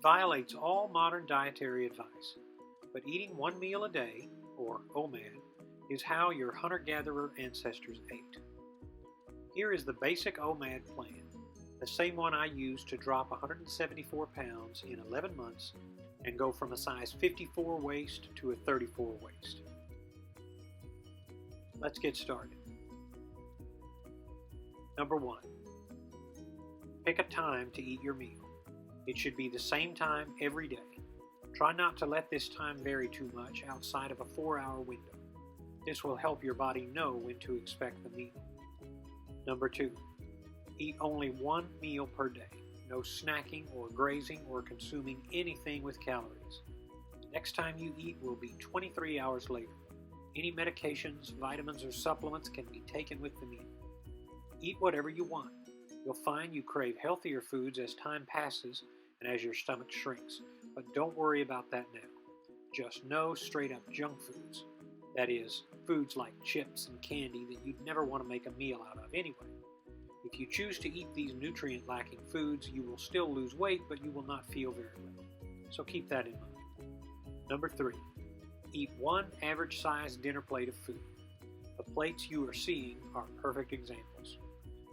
violates all modern dietary advice, but eating one meal a day, or OMAD, is how your hunter-gatherer ancestors ate. Here is the basic OMAD plan, the same one I used to drop 174 pounds in 11 months and go from a size 54 waist to a 34 waist. Let's get started. Number 1. Pick a time to eat your meal. It should be the same time every day. Try not to let this time vary too much outside of a 4-hour window. This will help your body know when to expect the meal. Number 2. Eat only one meal per day. No snacking or grazing or consuming anything with calories. The next time you eat will be 23 hours later. Any medications, vitamins, or supplements can be taken with the meal. Eat whatever you want. You'll find you crave healthier foods as time passes and as your stomach shrinks, but don't worry about that now. Just no straight up junk foods. That is, foods like chips and candy that you'd never want to make a meal out of anyway. If you choose to eat these nutrient-lacking foods, you will still lose weight, but you will not feel very well. So keep that in mind. Number 3. Eat one average-sized dinner plate of food. The plates you are seeing are perfect examples.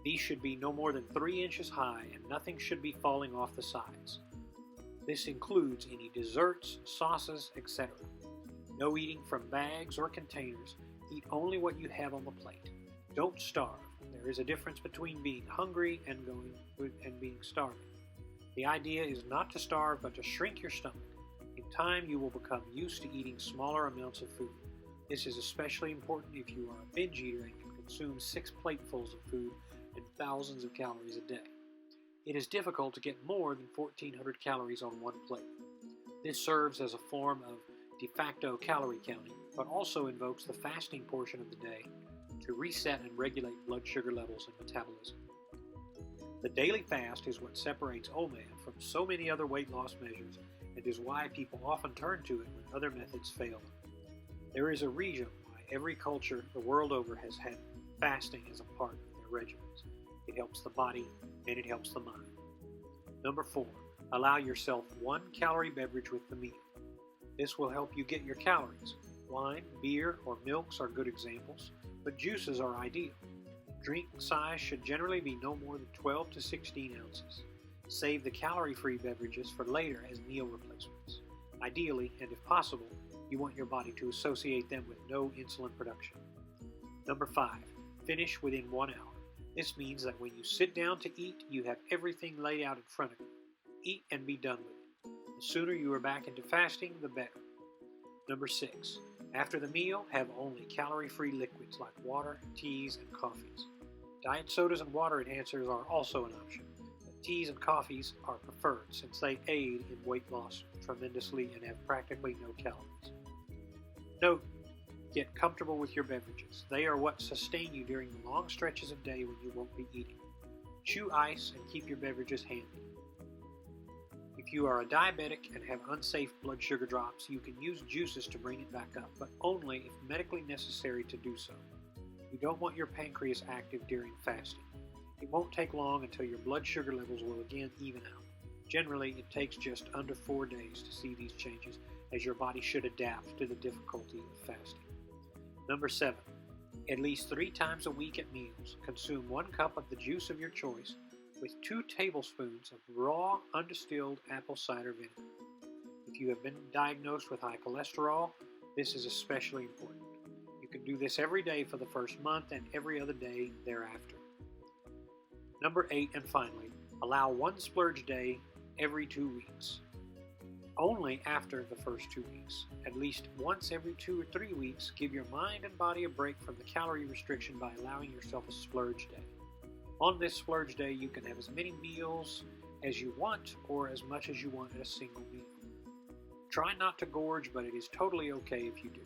These should be no more than 3 inches high, and nothing should be falling off the sides. This includes any desserts, sauces, etc. No eating from bags or containers. Eat only what you have on the plate. Don't starve. There is a difference between being hungry and being starving. The idea is not to starve, but to shrink your stomach. In time, you will become used to eating smaller amounts of food. This is especially important if you are a binge eater and can consume 6 platefuls of food and thousands of calories a day. It is difficult to get more than 1,400 calories on one plate. This serves as a form of de facto calorie counting, but also invokes the fasting portion of the day to reset and regulate blood sugar levels and metabolism. The daily fast is what separates OMAD from so many other weight loss measures and is why people often turn to it when other methods fail. There is a reason why every culture the world over has had fasting as a part of their regimens. It helps the body and it helps the mind. Number 4. Allow yourself 1 calorie beverage with the meal. This will help you get your calories. Wine, beer, or milks are good examples, but juices are ideal. Drink size should generally be no more than 12 to 16 ounces. Save the calorie-free beverages for later as meal replacements. Ideally, and if possible, you want your body to associate them with no insulin production. Number 5. Finish within 1 hour. This means that when you sit down to eat, you have everything laid out in front of you. Eat and be done with it. The sooner you are back into fasting, the better. Number 6. After the meal, have only calorie-free liquids like water, teas, and coffees. Diet sodas and water enhancers are also an option, but teas and coffees are preferred since they aid in weight loss tremendously and have practically no calories. Note, get comfortable with your beverages. They are what sustain you during the long stretches of day when you won't be eating. Chew ice and keep your beverages handy. If you are a diabetic and have unsafe blood sugar drops, you can use juices to bring it back up, but only if medically necessary to do so. You don't want your pancreas active during fasting. It won't take long until your blood sugar levels will again even out. Generally, it takes just under 4 days to see these changes, as your body should adapt to the difficulty of fasting. Number 7. At least 3 times a week at meals, consume 1 cup of the juice of your choice with 2 tablespoons of raw, undistilled apple cider vinegar. If you have been diagnosed with high cholesterol, this is especially important. You can do this every day for the first month and every other day thereafter. Number 8, and finally, allow 1 splurge day every 2 weeks. Only after the first 2 weeks. At least once every 2 or 3 weeks, give your mind and body a break from the calorie restriction by allowing yourself a splurge day. On this splurge day, you can have as many meals as you want or as much as you want at a single meal. Try not to gorge, but it is totally okay if you do.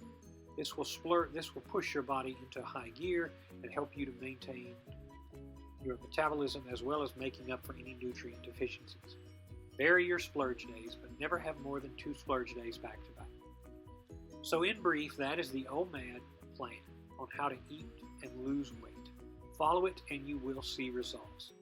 This will push your body into high gear and help you to maintain your metabolism as well as making up for any nutrient deficiencies. Vary your splurge days, but never have more than 2 splurge days back to back. So in brief, that is the OMAD plan on how to eat and lose weight. Follow it and you will see results.